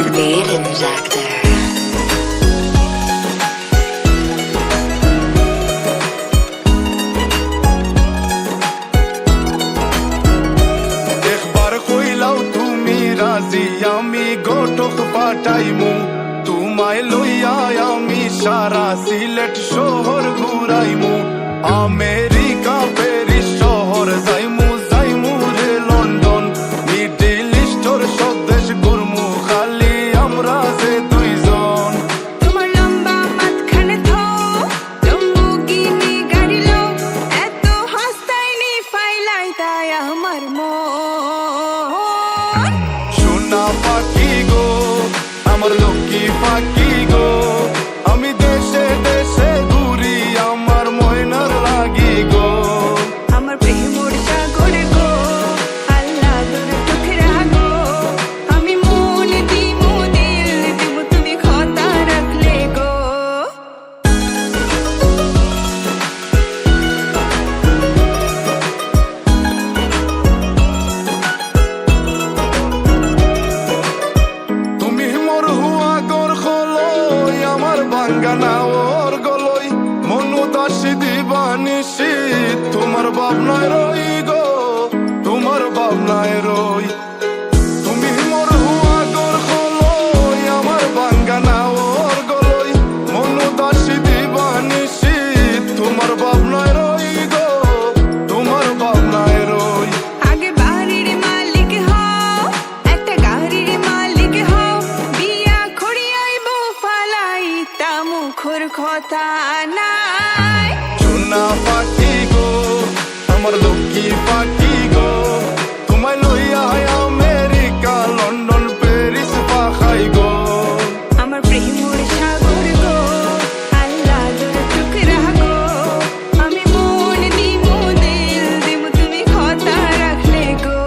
beat injector. আমি গোটক পাঠাইমু তোমায় লইয়া আমি সারা সিলেট শহর ঘুরাইমু আমেরিকা প্যারিস শহর যাইমু যাইমু রে লন্ডন মিডল ইস্টর সব দেশ ঘুরমু খালি আমরা যে দুইজন তোমার লম্বা মাঝখানে থো লম্বুগিনি গাড়ি লো এত হাসতাইনি ফাইলাই তাই আমার মন সোনা পাখি গো আমার লক্ষ্মী পাখি গো আমি দেশে দেশে ঘুরি আমার ময়নার লাগি গো আমার প্রেমর সাগরে গো আল্লাহ তোর টুকরা গো আমি মন দিমু দিল দিমু তুমি কথা রাখলে গো তুমি মোর হুয়া গর খলই আমার বাঙ্গানা ওর গলই মনু দাসী দিবানিসি তোমার ভাবনায় রই গো তোমার ভাবনায় রই তুমি মোর হুয়া গর খলই আমার বাঙ্গানা ওর গলই মনু দাসী দিবানিসি তোমার ভাবনায় রই গো তোমার ভাবনায় রই আগে বাড়ির মালিক হও একটা গাড়ির মালিক হও বিয়া খড়িয়াইব ফালাই তা মুখর কথা নাই সোনা পাখি গো আমার লক্ষ্মী পাখি গো তোমায় লইয়া আমেরিকা লন্ডন প্যারিস পাখাই গো আমার প্রেমর সাগর গো আল্লাহ তোর টুকরা গো আমি মন দিমু দিল দিমু তুমি কথা রাখলে গো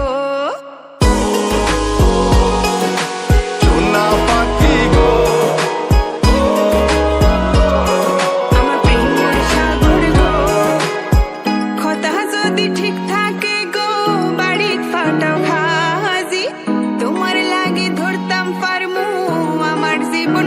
সোনা পাখি গো আমার প্রেমর সাগর গো কথা যদি ঠিক থাকে গো বাড়িত ফাটাও খাজি তোমার লাগি ধরতাম পারমু আমার জীবন